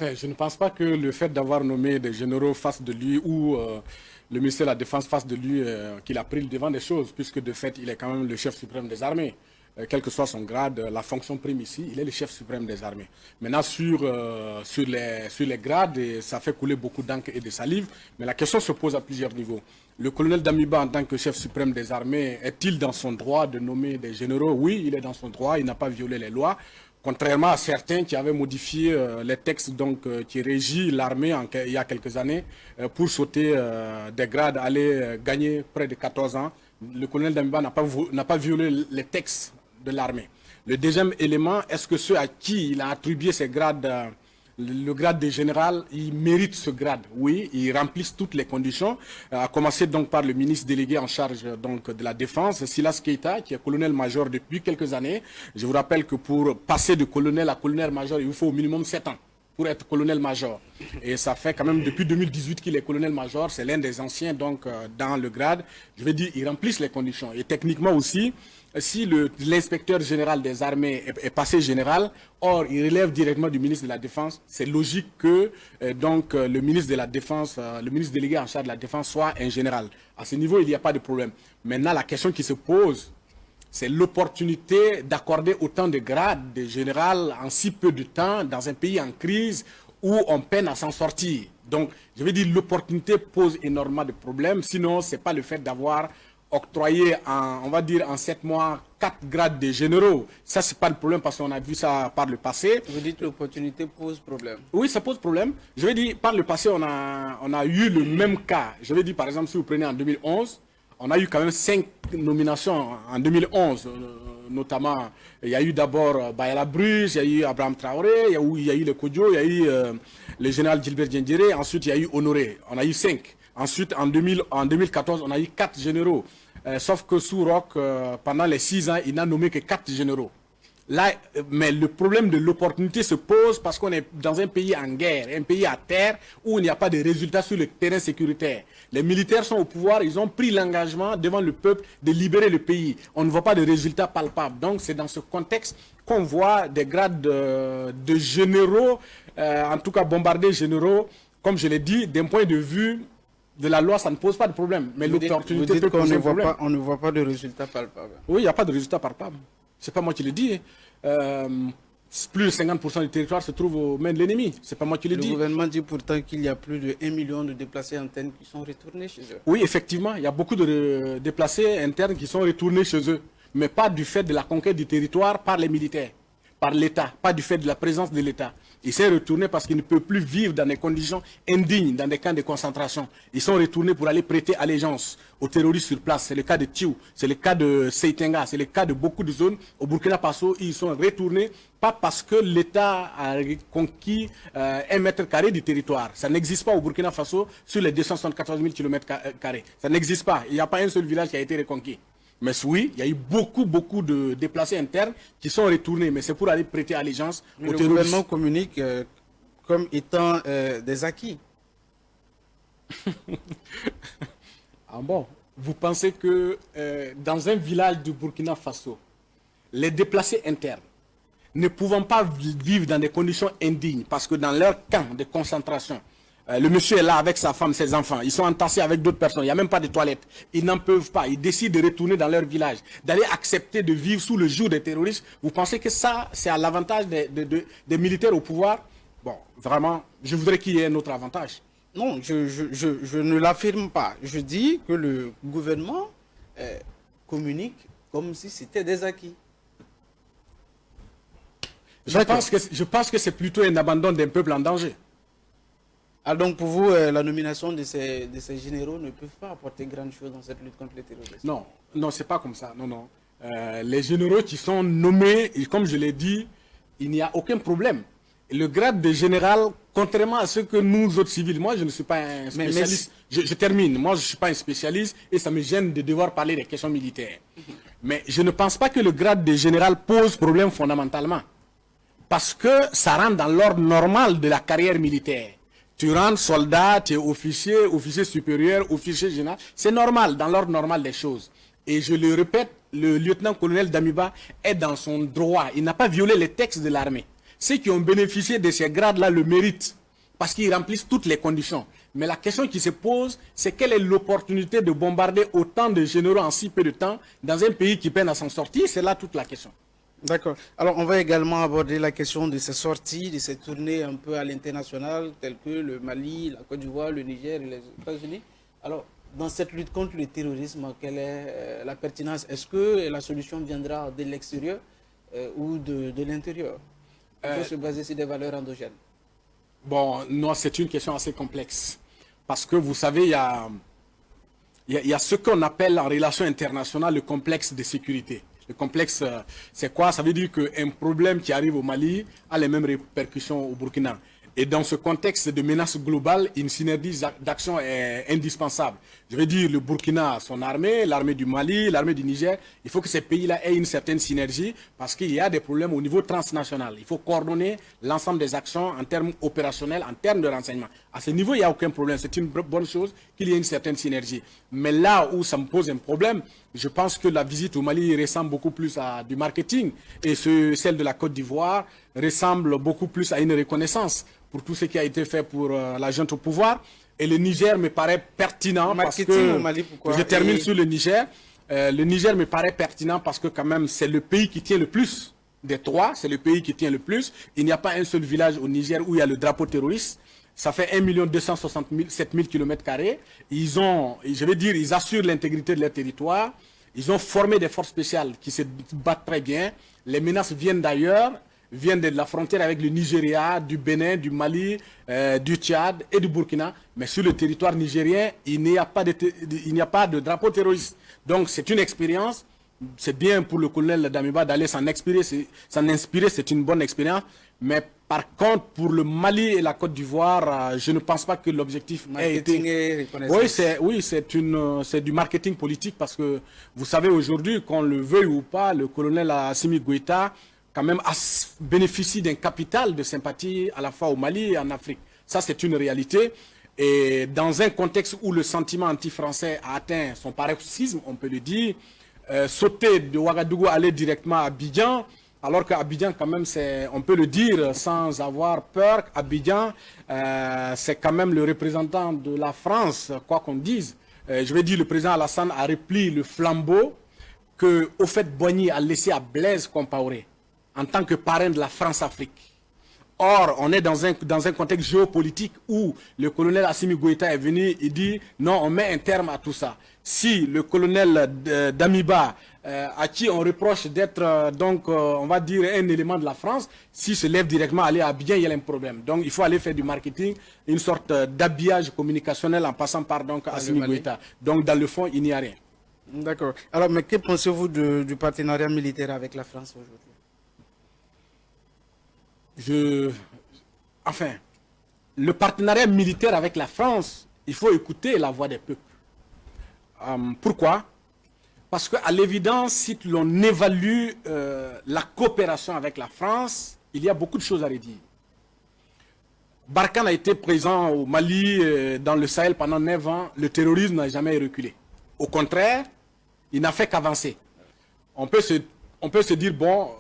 Enfin, je ne pense pas que le fait d'avoir nommé des généraux face de lui ou le ministère de la Défense face de lui, qu'il a pris le devant des choses, puisque de fait, il est quand même le chef suprême des armées. Quel que soit son grade, la fonction prime ici, il est le chef suprême des armées. Maintenant, sur les grades, ça fait couler beaucoup d'encre et de salive, mais la question se pose à plusieurs niveaux. Le colonel Damiba, en tant que chef suprême des armées, est-il dans son droit de nommer des généraux? Oui, il est dans son droit, il n'a pas violé les lois. Contrairement à certains qui avaient modifié les textes qui régissent l'armée il y a quelques années pour sauter des grades, aller gagner près de 14 ans, le colonel Damiba n'a pas violé les textes de l'armée. Le deuxième élément, est-ce que ceux à qui il a attribué ces grades, le grade de général, ils méritent ce grade? Oui, ils remplissent toutes les conditions, à commencer donc par le ministre délégué en charge donc de la Défense, Silas Keita, qui est colonel-major depuis quelques années. Je vous rappelle que pour passer de colonel à colonel-major, il vous faut au minimum 7 ans pour être colonel-major. Et ça fait quand même depuis 2018 qu'il est colonel-major, c'est l'un des anciens donc dans le grade. Je veux dire, ils remplissent les conditions. Et techniquement aussi, si l'inspecteur général des armées est passé général, or il relève directement du ministre de la Défense, c'est logique que le ministre de la Défense, le ministre délégué en charge de la Défense soit un général. À ce niveau, il n'y a pas de problème. Maintenant, la question qui se pose, c'est l'opportunité d'accorder autant de grades de général en si peu de temps dans un pays en crise où on peine à s'en sortir. Donc, je veux dire, l'opportunité pose énormément de problèmes. Sinon, ce n'est pas le fait d'avoir octroyé, on va dire, en 7 mois, 4 grades de généraux. Ça, ce n'est pas le problème parce qu'on a vu ça par le passé. Vous dites que l'opportunité pose problème. Oui, ça pose problème. Je veux dire, par le passé, on a eu le même cas. Je veux dire, par exemple, si vous prenez en 2011, on a eu quand même 5 nominations en 2011, notamment. Il y a eu d'abord Bayala Bruce, il y a eu Abraham Traoré, il y a eu le Kodjo, il y a eu le général Gilbert Diendéré, ensuite il y a eu Honoré. On a eu 5. Ensuite, en 2014, on a eu 4 généraux. Sauf que sous Roch, pendant les 6 ans, il n'a nommé que 4 généraux. Là, mais le problème de l'opportunité se pose parce qu'on est dans un pays en guerre, un pays à terre où il n'y a pas de résultats sur le terrain sécuritaire. Les militaires sont au pouvoir, ils ont pris l'engagement devant le peuple de libérer le pays. On ne voit pas de résultats palpables. Donc c'est dans ce contexte qu'on voit des grades de généraux, en tout cas bombardés généraux, comme je l'ai dit, d'un point de vue de la loi, ça ne pose pas de problème. Mais l'opportunité peut poser un problème. On ne voit pas de résultats palpables. Oui, il n'y a pas de résultats palpables. C'est pas moi qui le dis. Plus de 50% du territoire se trouve aux mains de l'ennemi. C'est pas moi qui le dis. Le gouvernement dit pourtant qu'il y a plus de 1 million de déplacés internes qui sont retournés chez eux. Oui, effectivement, il y a beaucoup de déplacés internes qui sont retournés chez eux. Mais pas du fait de la conquête du territoire par les militaires, par l'État, pas du fait de la présence de l'État. Ils sont retournés parce qu'ils ne peuvent plus vivre dans des conditions indignes, dans des camps de concentration. Ils sont retournés pour aller prêter allégeance aux terroristes sur place. C'est le cas de Tiou, c'est le cas de Seitenga, c'est le cas de beaucoup de zones. Au Burkina Faso, ils sont retournés, pas parce que l'État a conquis 1 m² du territoire. Ça n'existe pas au Burkina Faso sur les 274 000 km². Ça n'existe pas. Il n'y a pas un seul village qui a été reconquis. Mais oui, il y a eu beaucoup de déplacés internes qui sont retournés, mais c'est pour aller prêter allégeance aux terroristes. Le gouvernement communique comme étant des acquis. Ah bon? Vous pensez que dans un village du Burkina Faso, les déplacés internes, ne pouvant pas vivre dans des conditions indignes, parce que dans leur camp de concentration, le monsieur est là avec sa femme, ses enfants. Ils sont entassés avec d'autres personnes. Il n'y a même pas de toilettes. Ils n'en peuvent pas. Ils décident de retourner dans leur village, d'aller accepter de vivre sous le joug des terroristes. Vous pensez que ça, c'est à l'avantage des militaires au pouvoir? Bon, vraiment, je voudrais qu'il y ait un autre avantage. Non, je ne l'affirme pas. Je dis que le gouvernement communique comme si c'était des acquis. Je pense que c'est plutôt un abandon d'un peuple en danger. Ah, donc pour vous, la nomination de ces généraux ne peuvent pas apporter grande chose dans cette lutte contre les terroristes? Non, non, c'est pas comme ça. Non, non. Les généraux qui sont nommés, et comme je l'ai dit, il n'y a aucun problème. Le grade de général, contrairement à ce que nous autres civils, moi je ne suis pas un spécialiste. Je termine. Moi je ne suis pas un spécialiste et ça me gêne de devoir parler des questions militaires. Mais je ne pense pas que le grade de général pose problème fondamentalement. Parce que ça rentre dans l'ordre normal de la carrière militaire. Tu rentres soldat, tu es officier, officier supérieur, officier général. C'est normal, dans l'ordre normal des choses. Et je le répète, le lieutenant-colonel Damiba est dans son droit. Il n'a pas violé les textes de l'armée. Ceux qui ont bénéficié de ces grades-là le méritent parce qu'ils remplissent toutes les conditions. Mais la question qui se pose, c'est quelle est l'opportunité de bombarder autant de généraux en si peu de temps dans un pays qui peine à s'en sortir? C'est là toute la question. D'accord. Alors, on va également aborder la question de ces sorties, de ces tournées un peu à l'international, telles que le Mali, la Côte d'Ivoire, le Niger et les États-Unis. Alors, dans cette lutte contre le terrorisme, quelle est la pertinence? Est-ce que la solution viendra de l'extérieur ou de l'intérieur? Il faut se baser sur des valeurs endogènes. Bon, non, c'est une question assez complexe. Parce que vous savez, il y a ce qu'on appelle en relation internationale le complexe de sécurité. Le complexe, c'est quoi? Ça veut dire qu'un problème qui arrive au Mali a les mêmes répercussions au Burkina. Et dans ce contexte de menace globale, une synergie d'action est indispensable. Je veux dire, le Burkina a son armée, l'armée du Mali, l'armée du Niger. Il faut que ces pays-là aient une certaine synergie parce qu'il y a des problèmes au niveau transnational. Il faut coordonner l'ensemble des actions en termes opérationnels, en termes de renseignement. À ce niveau, il n'y a aucun problème. C'est une bonne chose qu'il y ait une certaine synergie. Mais là où ça me pose un problème, je pense que la visite au Mali ressemble beaucoup plus à du marketing et celle de la Côte d'Ivoire ressemble beaucoup plus à une reconnaissance pour tout ce qui a été fait pour la junte au pouvoir. Et le Niger me paraît pertinent parce que... Au Mali, pourquoi? Je termine sur le Niger. Le Niger me paraît pertinent parce que quand même c'est le pays qui tient le plus des trois. C'est le pays qui tient le plus. Il n'y a pas un seul village au Niger où il y a le drapeau terroriste. Ça fait 1 267 000 km². Ils ont, je vais dire, ils assurent l'intégrité de leur territoire. Ils ont formé des forces spéciales qui se battent très bien. Les menaces viennent d'ailleurs, viennent de la frontière avec le Nigeria, du Bénin, du Mali, du Tchad et du Burkina. Mais sur le territoire nigérien, il n'y a pas de drapeau terroriste. Donc c'est une expérience. C'est bien pour le colonel Damiba d'aller s'en inspirer, c'est une bonne expérience. Mais par contre, pour le Mali et la Côte d'Ivoire, je ne pense pas que l'objectif ait été... Oui, c'est du marketing politique parce que vous savez aujourd'hui, qu'on le veuille ou pas, le colonel Assimi Goïta quand même bénéficie d'un capital de sympathie à la fois au Mali et en Afrique. Ça, c'est une réalité. Et dans un contexte où le sentiment anti-français a atteint son paroxysme, on peut le dire, sauter de Ouagadougou, aller directement à Abidjan, alors qu'Abidjan, quand même, on peut le dire sans avoir peur, Abidjan, c'est quand même le représentant de la France, quoi qu'on dise. Je vais dire, le président Alassane a repris le flambeau que Houphouët-Boigny a laissé à Blaise Compaoré en tant que parrain de la France-Afrique. Or, on est dans un contexte géopolitique où le colonel Assimi Goïta est venu et dit non, on met un terme à tout ça. Si le colonel Damiba, à qui on reproche d'être, on va dire, un élément de la France, s'il se lève directement aller à Abidjan, il y a un problème. Donc, il faut aller faire du marketing, une sorte d'habillage communicationnel en passant par Assimi Goïta. Donc, dans le fond, il n'y a rien. D'accord. Alors, mais que pensez-vous du partenariat militaire avec la France aujourd'hui? Enfin, le partenariat militaire avec la France, il faut écouter la voix des peuples. Pourquoi? Parce qu'à l'évidence, si l'on évalue la coopération avec la France, il y a beaucoup de choses à redire. Barkhane a été présent au Mali, dans le Sahel pendant 9 ans. Le terrorisme n'a jamais reculé. Au contraire, il n'a fait qu'avancer. On peut se dire, bon,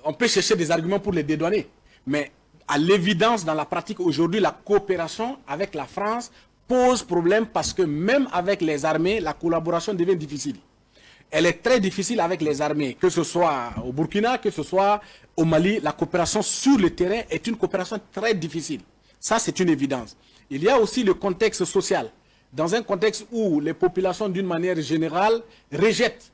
on peut chercher des arguments pour les dédouaner. Mais à l'évidence, dans la pratique aujourd'hui, la coopération avec la France pose problème parce que même avec les armées, la collaboration devient difficile. Elle est très difficile avec les armées, que ce soit au Burkina, que ce soit au Mali. La coopération sur le terrain est une coopération très difficile. Ça, c'est une évidence. Il y a aussi le contexte social. Dans un contexte où les populations, d'une manière générale, rejettent.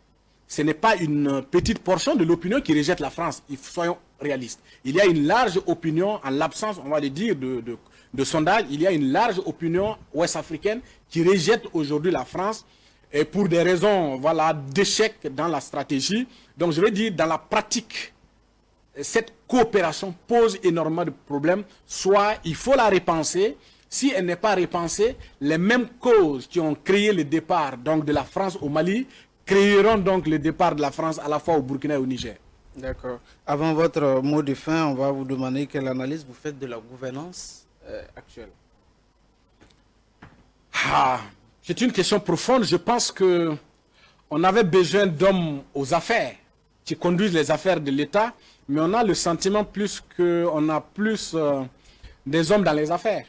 Ce n'est pas une petite portion de l'opinion qui rejette la France. Soyons réalistes. Il y a une large opinion, en l'absence, on va le dire, de sondage, il y a une large opinion ouest-africaine qui rejette aujourd'hui la France et pour des raisons d'échec dans la stratégie. Donc je veux dire, dans la pratique, cette coopération pose énormément de problèmes. Soit il faut la repenser. Si elle n'est pas repensée, les mêmes causes qui ont créé le départ de la France au Mali créeront donc le départ de la France à la fois au Burkina et au Niger. D'accord. Avant votre mot de fin, on va vous demander quelle analyse vous faites de la gouvernance actuelle. C'est une question profonde. Je pense qu'on avait besoin d'hommes aux affaires qui conduisent les affaires de l'État mais on a le sentiment plus qu'on a plus des hommes dans les affaires.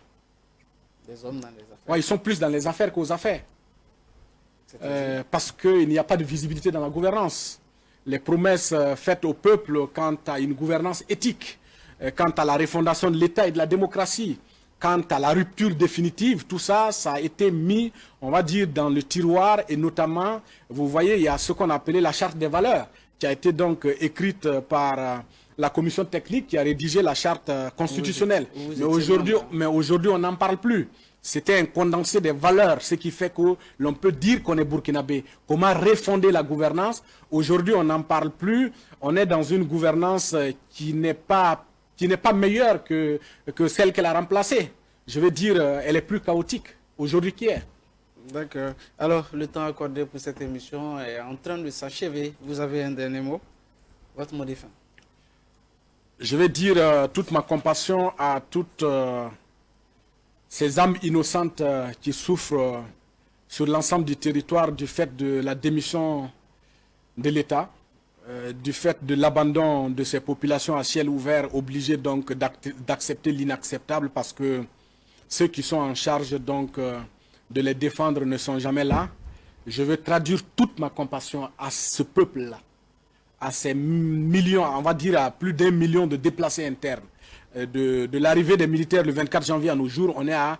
Des hommes dans les affaires. Ouais, ils sont plus dans les affaires qu'aux affaires. Parce qu'il n'y a pas de visibilité dans la gouvernance. Les promesses faites au peuple quant à une gouvernance éthique, quant à la refondation de l'État et de la démocratie, quant à la rupture définitive, tout ça, ça a été mis, on va dire, dans le tiroir. Et notamment, vous voyez, il y a ce qu'on appelait la charte des valeurs, qui a été donc écrite par la commission technique qui a rédigé la charte constitutionnelle. Mais aujourd'hui, on n'en parle plus. C'était un condensé des valeurs, ce qui fait que l'on peut dire qu'on est burkinabé. Comment refonder la gouvernance? Aujourd'hui, on n'en parle plus. On est dans une gouvernance qui n'est pas meilleure que celle qu'elle a remplacée. Je veux dire, elle est plus chaotique aujourd'hui qu'hier. D'accord. Alors, le temps accordé pour cette émission est en train de s'achever. Vous avez un dernier mot? Votre mot de fin. Je vais dire toute ma compassion à toutes ces âmes innocentes qui souffrent sur l'ensemble du territoire du fait de la démission de l'État, du fait de l'abandon de ces populations à ciel ouvert, obligées donc d'accepter l'inacceptable parce que ceux qui sont en charge donc de les défendre ne sont jamais là. Je veux traduire toute ma compassion à ce peuple-là, à ces millions, on va dire à plus d'1 million de déplacés internes. De l'arrivée des militaires le 24 janvier à nos jours, on est à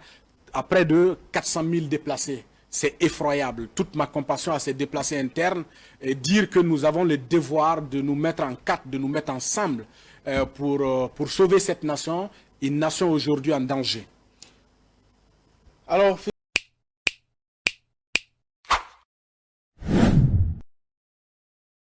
près de 400 000 déplacés. C'est effroyable. Toute ma compassion à ces déplacés internes et dire que nous avons le devoir de nous mettre en quatre, de nous mettre ensemble pour sauver cette nation, une nation aujourd'hui en danger. Alors,